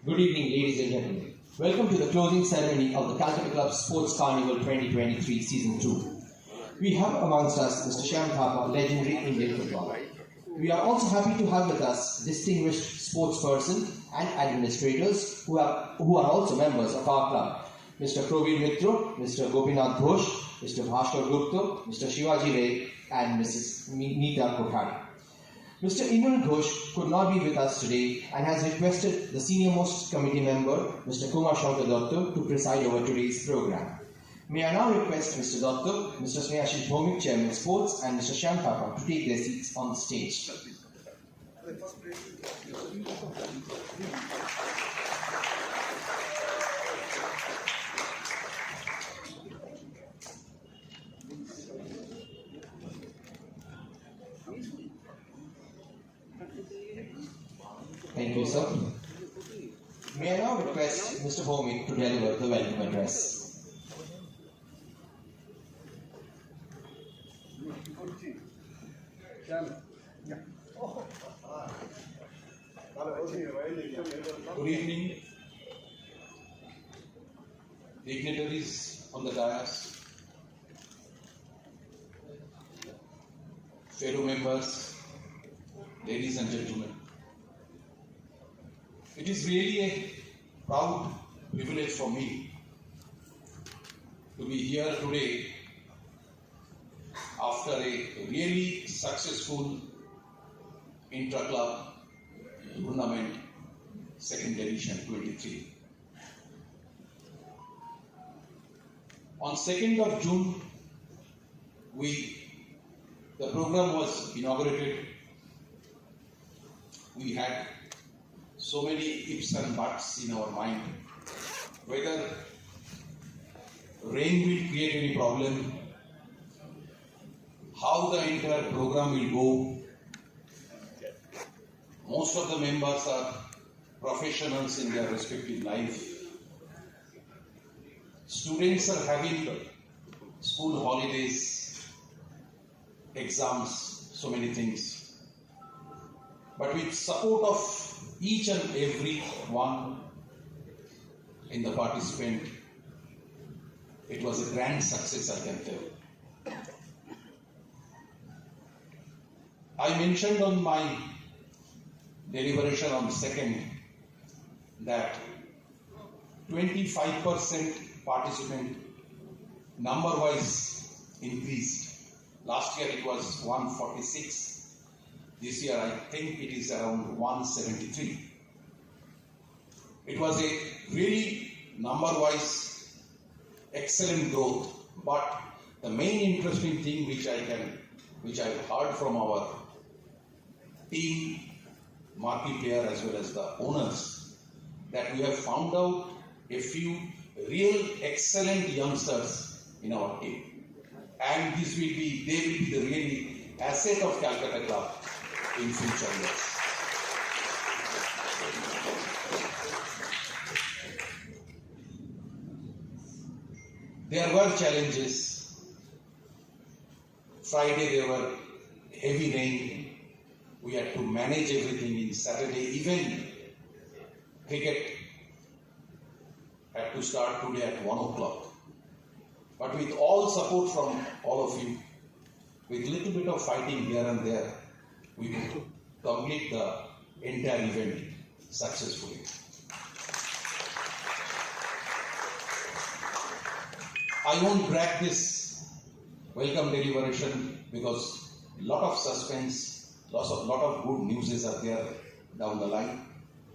Good evening, ladies and gentlemen. Welcome to the closing ceremony of the Calcutta Club Sports Carnival 2023 Season 2. We have amongst us Mr. Shyam Thapa, legendary Indian footballer. We are also happy to have with us distinguished sportsperson and administrators who are also members of our club. Mr. Provir Mitra, Mr. Gopinath Ghosh, Mr. Bhaskar Gupta, Mr. Shivaji Ray, and Mrs. Neeta Kothari. Mr. Inul Ghosh could not be with us today and has requested the senior-most committee member, Mr. Kumar Shankar Datta, to preside over today's program. May I now request Mr. Datta, Mr. Snehashish Bhomik, Chairman Sports, and Mr. Shyam Thapa to take their seats on the stage. Thank you, sir. May I now request Mr. Bhomik to deliver the welcome address. Good evening, dignitaries on the dais, fellow members, ladies and gentlemen. It is really a proud privilege for me to be here today after a really successful intra-club tournament, second edition 23. On 2nd of June, the program was inaugurated. We had so many ifs and buts in our mind, whether rain will create any problem, how the entire program will go. Most of the members are professionals in their respective life. Students are having school holidays, exams, so many things. But with support of each and every one in the participant, it was a grand success, I can tell. I mentioned on my deliberation on 2nd that 25% participant number-wise increased. Last year it was 146. This year I think it is around 173. It was a really number-wise excellent growth, but the main interesting thing which I've heard from our team, marquee player as well as the owners, that we have found out a few real excellent youngsters in our team, and they will be the really asset of Calcutta Club in future years. There were challenges. Friday there were heavy rain. We had to manage everything in Saturday. Even cricket had to start today at 1 o'clock. But with all support from all of you, with little bit of fighting here and there, we could complete the entire event successfully. I won't drag this welcome deliberation because a lot of suspense, lot of good news are there down the line.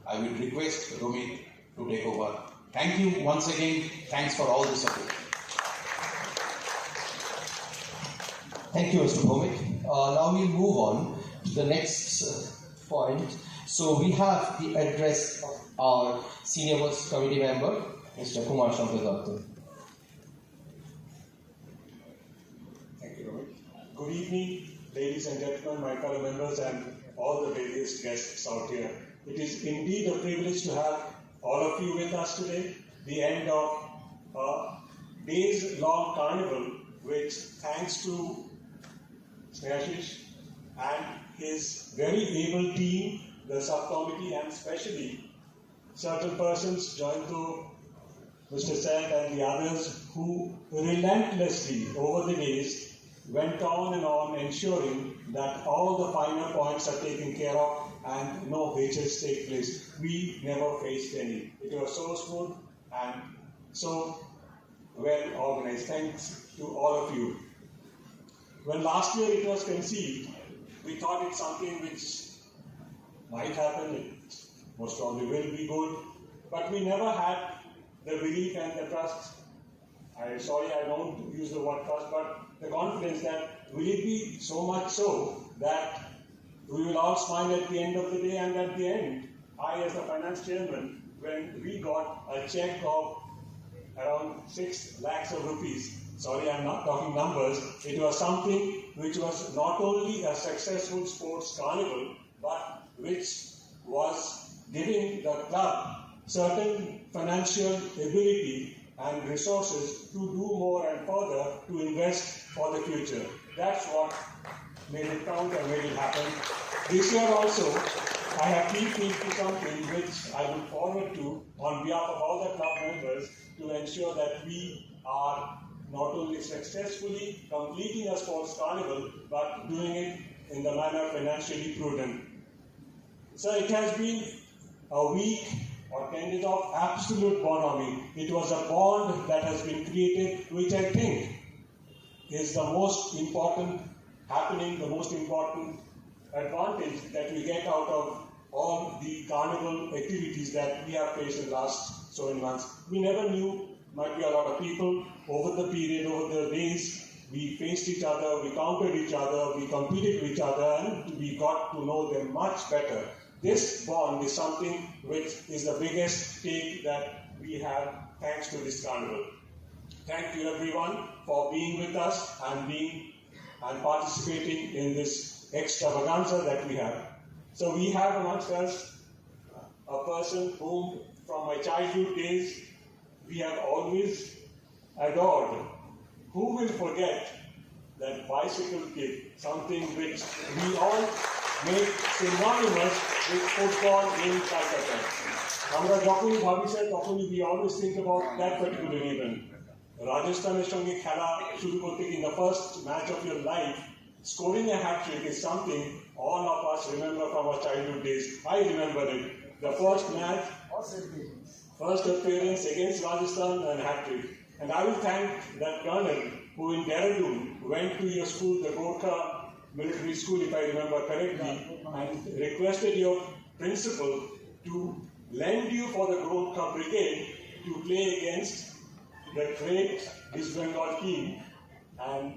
I will request Romit to take over. Thank you once again. Thanks for all the support. Thank you, Mr. Bhomik. Now we'll move on to the next point. So we have the address of our senior most committee member, Mr. Kumar Shankar Datta. Thank you, Romit. Good evening, ladies and gentlemen, my fellow members and all the various guests out here. It is indeed a privilege to have all of you with us today, the end of a days-long carnival, which, thanks to Sneashish, and his very able team, the subcommittee, and especially certain persons joined to Mr. Sen and the others who relentlessly over the days went on and on ensuring that all the finer points are taken care of and no hitches take place. We never faced any. It was so smooth and so well organized. Thanks to all of you. When last year it was conceived, we thought it's something which might happen, it most probably will be good, but we never had the belief and the trust. I'm sorry I don't use the word trust, but the confidence that will it be so much so that we will all smile at the end of the day, and at the end, I as the finance chairman, when we got a check of around 6 lakhs of rupees, sorry I'm not talking numbers, it was something which was not only a successful sports carnival, but which was giving the club certain financial ability and resources to do more and further to invest for the future. That's what made it count and made it happen. This year also, I have kicked into something which I look forward to on behalf of all the club members to ensure that we are not only successfully completing a sports carnival, but doing it in the manner financially prudent. So it has been a week or 10 days of absolute bonhomie. It was a bond that has been created, which I think is the most important happening, the most important advantage that we get out of all the carnival activities that we have faced in the last so many months. We never knew, might be a lot of people, over the period, over the days, we faced each other, we countered each other, we competed with each other, and we got to know them much better. This bond is something which is the biggest stake that we have thanks to this carnival. Thank you everyone for being with us and participating in this extravaganza that we have. So we have amongst us a person whom from my childhood days we have always adored. Who will forget that bicycle kid, something which we all make synonymous with football in Calcutta. আমরা যখনই ভাবি sir তখনই we always think about that particular event. রাজস্থানের সঙ্গে খেলা শুরু করতে in the first match of your life, scoring a hat trick is something all of us remember from our childhood days. I remember it. The first match, first appearance against Rajasthan and hat trick. And I will thank that colonel who in Dehradun went to your school, the Gorkha military school, if I remember correctly, and requested your principal to lend you for the Gorkha brigade to play against the great East Bengal team. And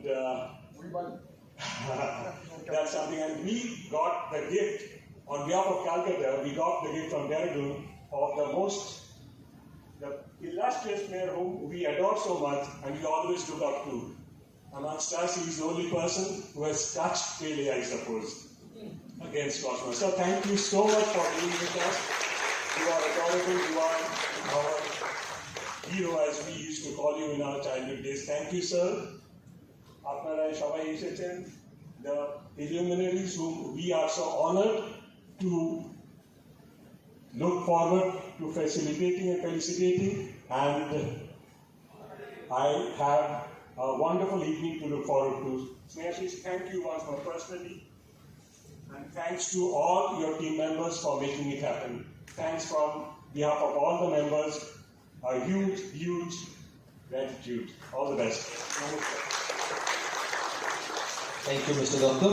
that's something. And we got the gift, on behalf of Calcutta, we got the gift from Dehradun of the illustrious player whom we adore so much and we always look up to. Amongst us, he is the only person who has touched failure, I suppose, against Cosmos. So thank you so much for being with us. You are adorable, you are our hero, as we used to call you in our childhood days. Thank you, sir. Apnara Shabai Esechen, the illuminaries whom we are so honored to look forward to facilitating and felicitating, and I have a wonderful evening to look forward to. Sneashish, thank you once more personally, and thanks to all your team members for making it happen. Thanks from behalf of all the members, a huge, huge gratitude. All the best. Thank you, Mr. Doctor.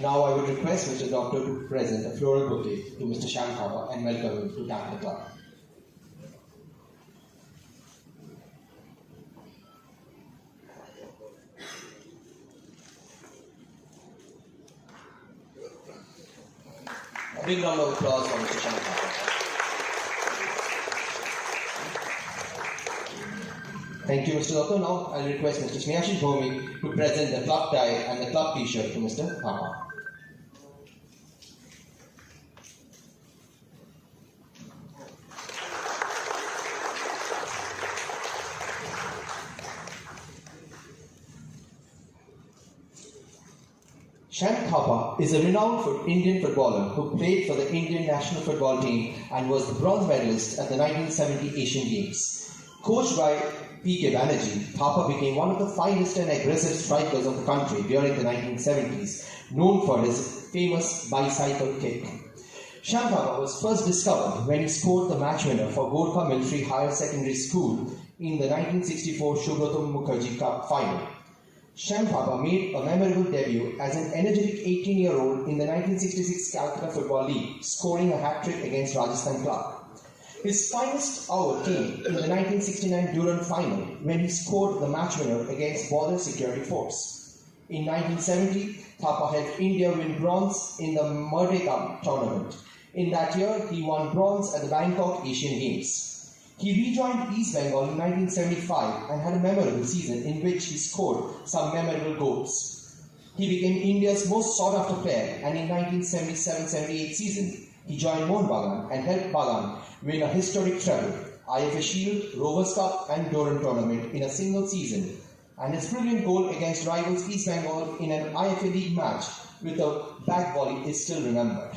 Now I would request Mr. Doctor to present a floral bouquet to Mr. Shyam Thapa and welcome him to Calcutta Club. A big round of applause for Mr. Shyam Thapa. Thank you, Mr. Doctor. Now I'll request Mr. Sneashish Bhomik to present the club tie and the club t-shirt to Mr. Thapa. Shan Thapa is a renowned Indian footballer who played for the Indian national football team and was the bronze medalist at the 1970 Asian Games. Coached by P.K. Banerjee, Thapa became one of the finest and aggressive strikers of the country during the 1970s, known for his famous bicycle kick. Shan Thapa was first discovered when he scored the match winner for Gorkha Military Higher Secondary School in the 1964 Subroto Mukherjee Cup final. Shan Thapa made a memorable debut as an energetic 18-year-old in the 1966 Calcutta Football League, scoring a hat-trick against Rajasthan Club. His finest hour came in the 1969 Durand final when he scored the match winner against Border Security Force. In 1970, Thapa helped India win bronze in the Merdeka tournament. In that year, he won bronze at the Bangkok Asian Games. He rejoined East Bengal in 1975 and had a memorable season in which he scored some memorable goals. He became India's most sought-after player, and in 1977-78 season, he joined Mohun Bagan and helped Bagan win a historic treble, IFA Shield, Rovers Cup and Durand tournament in a single season, and his brilliant goal against rivals East Bengal in an IFA League match with a back volley is still remembered.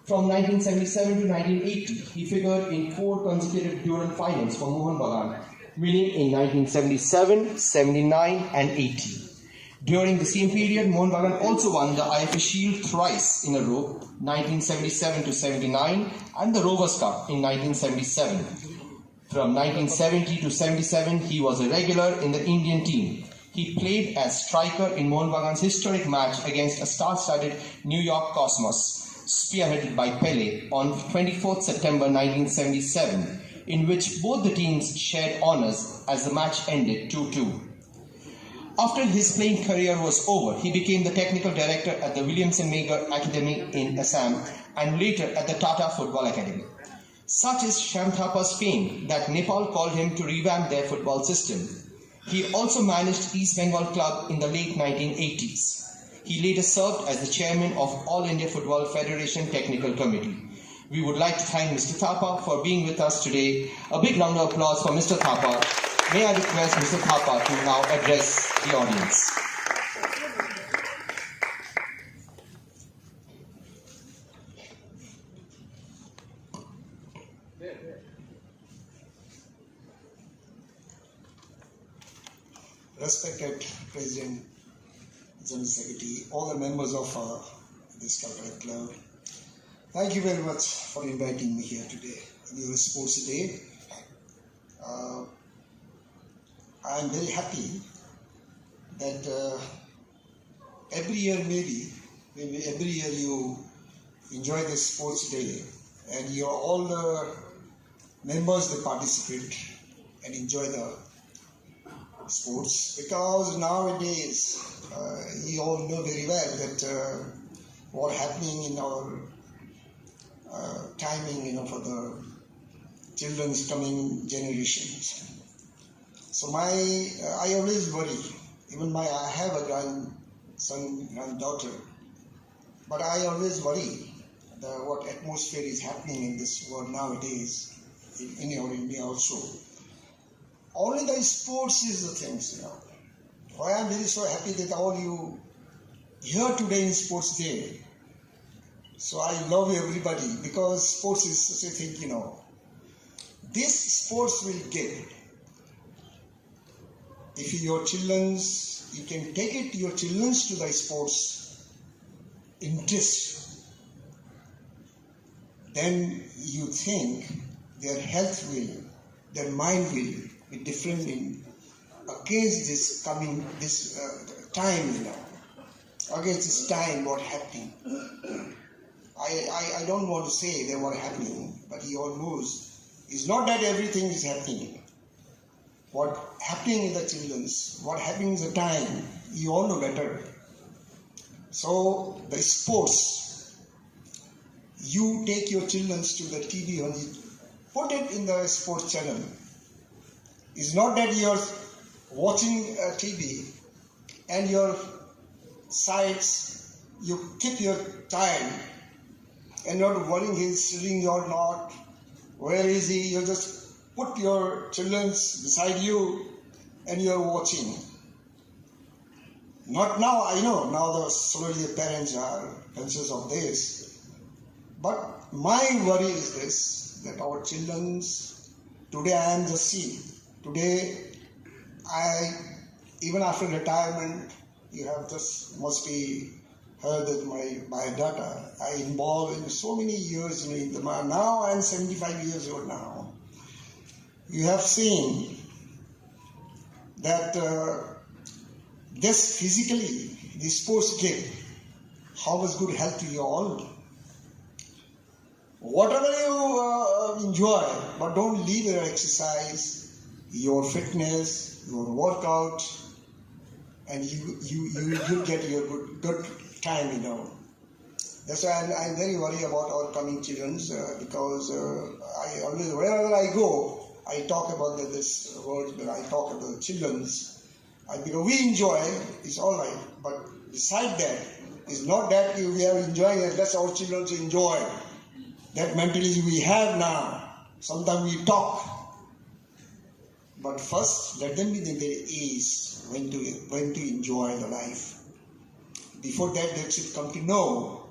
From 1977 to 1980, he figured in 4 consecutive Durand finals for Mohun Bagan, winning in 1977, 79 and 80. During the same period, Mohun Bagan also won the IFA Shield thrice in a row, 1977 to 79, and the Rovers Cup in 1977. From 1970 to 77, he was a regular in the Indian team. He played as striker in Mohun Bagan's historic match against a star-studded New York Cosmos, spearheaded by Pele, on 24th September 1977, in which both the teams shared honours as the match ended 2-2. After his playing career was over, he became the technical director at the Williamson Magar Academy in Assam and later at the Tata Football Academy. Such is Shan Thapa's fame that Nepal called him to revamp their football system. He also managed East Bengal Club in the late 1980s. He later served as the chairman of All India Football Federation Technical Committee. We would like to thank Mr. Thapa for being with us today. A big round of applause for Mr. Thapa. May I request Mr. Thapa to now address the audience. Respected President, General Secretary, all the members of this Calcutta Club, thank you very much for inviting me here today on your Sports Day. I am very happy that every year maybe every year you enjoy the Sports Day and you all the members that participate and enjoy the sports, because nowadays you all know very well that what happening in our timing, for the children's coming generations. So I always worry. Even I have a grandson, granddaughter, but I always worry what atmosphere is happening in this world nowadays, in our India also. Only the sports is the things, Why I am very so happy that all you here today in Sports Day. So I love everybody because sports is such a thing, This sports will give. If your children's, you can take it your children's to the sports interest, then you think their health will, their mind will be different against this coming, this time, against this time what happening. I don't want to say that what happening, but he all knows. It's not that everything is happening. What happening in the children's, what happening in the time, you all know better. So the sports, you take your children to the TV and put it in the sports channel. It's not that you're watching TV and your sides, you keep your child and not worrying he's sleeping or not, where is he, you just put your children beside you and you're watching. Not now, I know, now slowly the parents are conscious of this. But my worry is this, that our children's, today I am just seeing, today even after retirement, you have just must be heard that my biodata, I involved in so many years, now I am 75 years old now. You have seen that this physically, the sports game, how much good health to you all. Whatever you enjoy, but don't leave your exercise, your fitness, your workout, and you get your good time, That's why I'm very worried about our coming children because I always, wherever I go, I talk about this word, I talk about the children's. Because we enjoy, it's all right, but beside that, it's not that we are enjoying it, that's our children to enjoy. That mentality we have now. Sometimes we talk, but first let them be in their age when to enjoy the life. Before that, they should come to know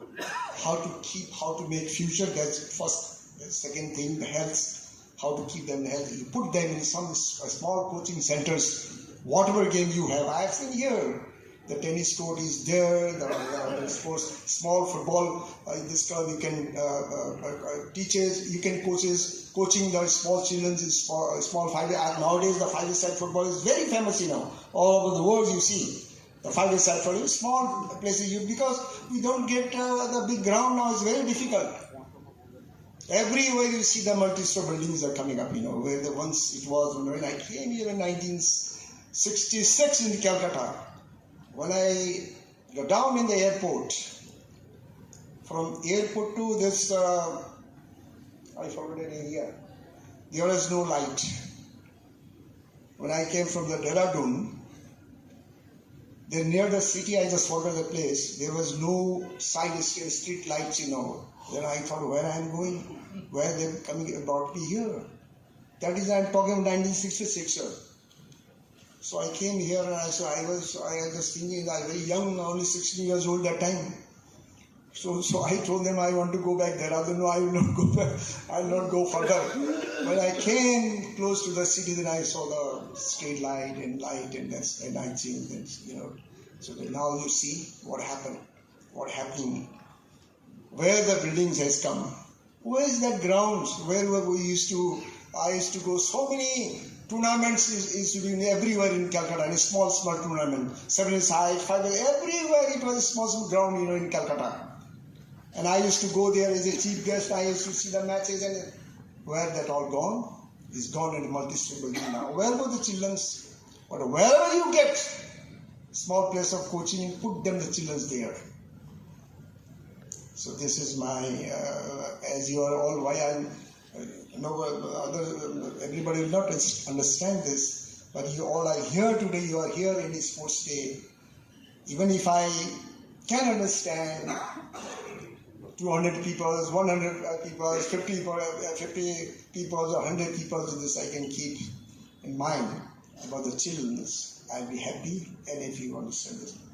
how to make future. That's first. The second thing, the health, how to keep them healthy. You put them in some small coaching centers, whatever game you have. I have seen here, the tennis court is there, the sports, small football, in this club you can teachers, you can coaching the small children, small nowadays the 5-a-side football is very famous, all over the world you see. The 5-a-side football is small places, because we don't get the big ground now, it's very difficult. Everywhere you see the multi-story buildings are coming up, where once it was, when I came here in 1966 in Calcutta, when I go down in the airport, from airport to this, I forgot an area, there was no light. When I came from the Dehradun, then near the city, I just forgot the place, there was no side street lights, Then I thought, where I am going, where they coming about me here. That is, I am talking of 1966, sir. So I came here and I was just thinking, I was very young, only 16 years old that time. So I told them I want to go back there. I don't know, I will not go back. I will not go further. When I came close to the city, then I saw the street light and I changed things, So then now you see what happened, happening, where the buildings has come. Where is that grounds? Where I used to go, so many tournaments is everywhere in Calcutta, and a small tournament, 7-a-side, 5-a-side, everywhere it was a small ground, in Calcutta. And I used to go there as a chief guest, I used to see the matches, and where that all gone? It's gone in a multi-story building now. Where were the children's? But wherever you get small place of coaching, put them, the children's there. So this is my, as you are all, why I'm, everybody will not understand this, but you all are here today, you are here in this sports day. Even if I can understand 200 people, 100 people, 50 people, 100 people, this I can keep in mind about the children. I'll be happy, and if you understand this.